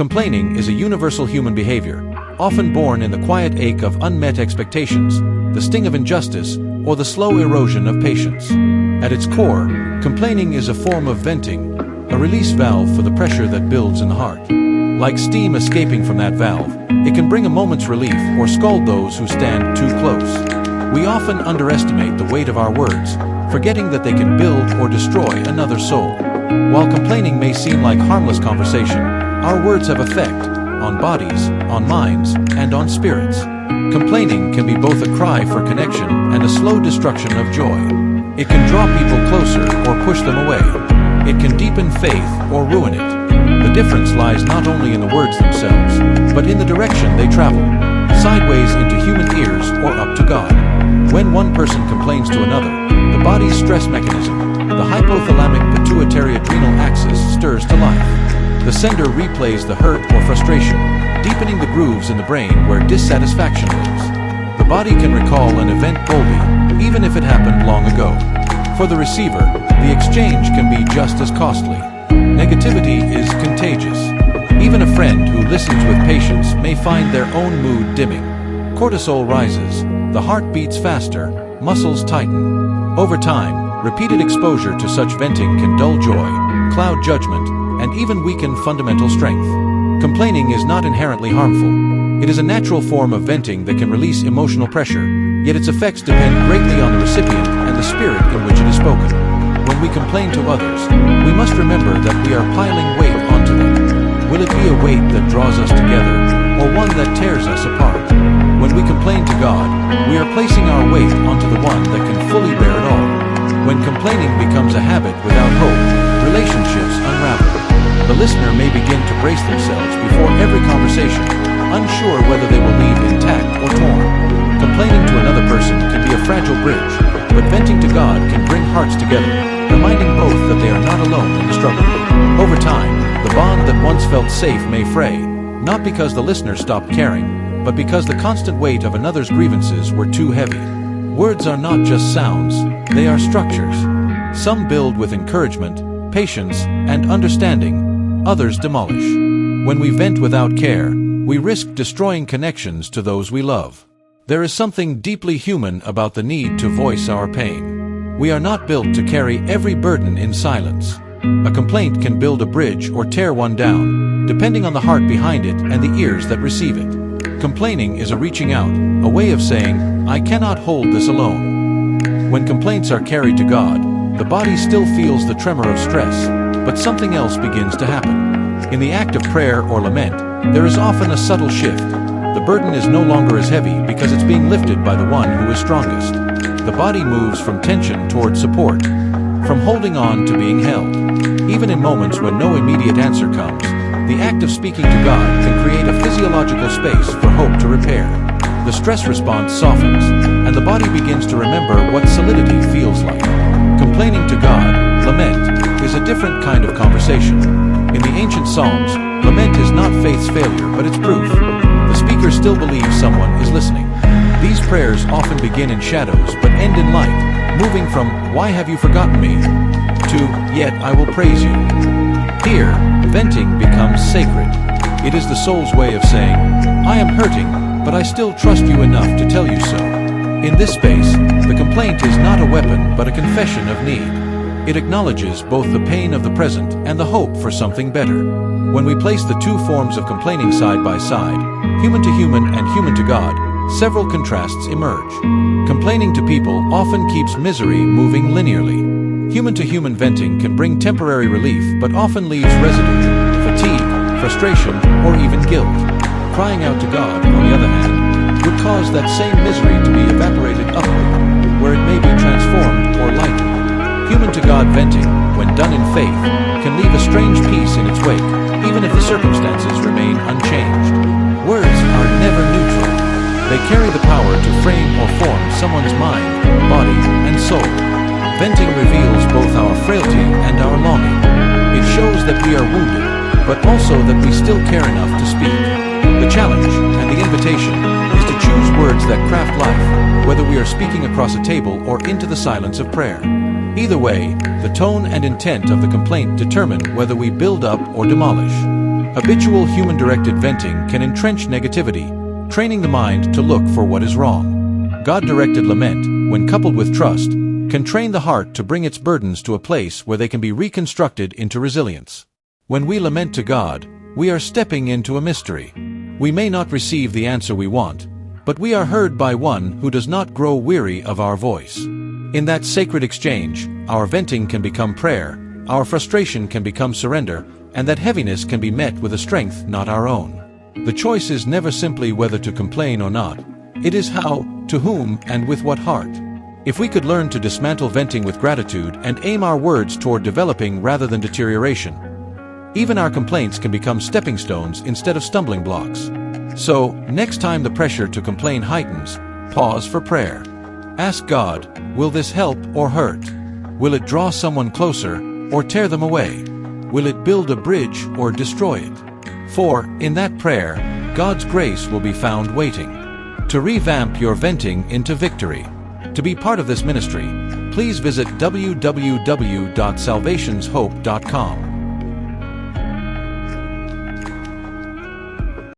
Complaining is a universal human behavior, often born in the quiet ache of unmet expectations, the sting of injustice, or the slow erosion of patience. At its core, complaining is a form of venting, a release valve for the pressure that builds in the heart. Like steam escaping from that valve, it can bring a moment's relief or scald those who stand too close. We often underestimate the weight of our words, forgetting that they can build or destroy another soul. While complaining may seem like harmless conversation, our words have effect on bodies, on minds, and on spirits. Complaining can be both a cry for connection and a slow destruction of joy. It can draw people closer or push them away. It can deepen faith or ruin it. The difference lies not only in the words themselves, but in the direction they travel, sideways into human ears or up to God. When one person complains to another, the body's stress mechanism, the hypothalamic pituitary adrenal axis, stirs to life. The sender replays the hurt or frustration, deepening the grooves in the brain where dissatisfaction lives. The body can recall an event boldly, even if it happened long ago. For the receiver, the exchange can be just as costly. Negativity is contagious. Even a friend who listens with patience may find their own mood dimming. Cortisol rises, the heart beats faster, muscles tighten. Over time, repeated exposure to such venting can dull joy, cloud judgment, and even weaken fundamental strength. Complaining is not inherently harmful. It is a natural form of venting that can release emotional pressure, yet its effects depend greatly on the recipient and the spirit in which it is spoken. When we complain to others, we must remember that we are piling weight onto them. Will it be a weight that draws us together, or one that tears us apart? When we complain to God, we are placing our weight onto the one that can fully bear it all. When complaining becomes a habit without hope, relationships unravel. The listener may begin to brace themselves before every conversation, unsure whether they will leave intact or torn. Complaining to another person can be a fragile bridge, but venting to God can bring hearts together, reminding both that they are not alone in the struggle. Over time, the bond that once felt safe may fray, not because the listener stopped caring, but because the constant weight of another's grievances were too heavy. Words are not just sounds, they are structures. Some build with encouragement, patience, and understanding, others demolish. When we vent without care, we risk destroying connections to those we love. There is something deeply human about the need to voice our pain. We are not built to carry every burden in silence. A complaint can build a bridge or tear one down, depending on the heart behind it and the ears that receive it. Complaining is a reaching out, a way of saying, I cannot hold this alone. When complaints are carried to God, the body still feels the tremor of stress, but something else begins to happen. In the act of prayer or lament, there is often a subtle shift. The burden is no longer as heavy because it's being lifted by the one who is strongest. The body moves from tension toward support, from holding on to being held. Even in moments when no immediate answer comes, the act of speaking to God can create a physiological space for hope to repair. The stress response softens, and the body begins to remember what solidity feels like. Complaining to God, lament, is a different kind of conversation. In the ancient Psalms, lament is not faith's failure, but its proof. The speaker still believes someone is listening. These prayers often begin in shadows but end in light, moving from, why have you forgotten me, to, yet I will praise you. Here, venting becomes sacred. It is the soul's way of saying, I am hurting, but I still trust you enough to tell you so. In this space, the complaint is not a weapon but a confession of need. It acknowledges both the pain of the present and the hope for something better. When we place the two forms of complaining side by side, human to human and human to God, several contrasts emerge. Complaining to people often keeps misery moving linearly. Human to human venting can bring temporary relief but often leaves residue, fatigue, frustration, or even guilt. Crying out to God, on the other hand, would cause that same misery to be evaporated upward, where it may be transformed or lightened. Human to God venting, when done in faith, can leave a strange peace in its wake, even if the circumstances remain unchanged. Words are never neutral. They carry the power to frame or form someone's mind, body, and soul. Venting reveals both our frailty and our longing. It shows that we are wounded, but also that we still care enough to speak. The challenge, and the invitation, is to choose words that craft life, whether we are speaking across a table or into the silence of prayer. Either way, the tone and intent of the complaint determine whether we build up or demolish. Habitual human-directed venting can entrench negativity, training the mind to look for what is wrong. God-directed lament, when coupled with trust, can train the heart to bring its burdens to a place where they can be reconstructed into resilience. When we lament to God, we are stepping into a mystery. We may not receive the answer we want, but we are heard by one who does not grow weary of our voice. In that sacred exchange, our venting can become prayer, our frustration can become surrender, and that heaviness can be met with a strength not our own. The choice is never simply whether to complain or not. It is how, to whom, and with what heart. If we could learn to dismantle venting with gratitude and aim our words toward developing rather than deterioration, even our complaints can become stepping stones instead of stumbling blocks. So, next time the pressure to complain heightens, pause for prayer. Ask God, will this help or hurt? Will it draw someone closer or tear them away? Will it build a bridge or destroy it? For, in that prayer, God's grace will be found waiting to revamp your venting into victory. To be part of this ministry, please visit www.salvationshope.com.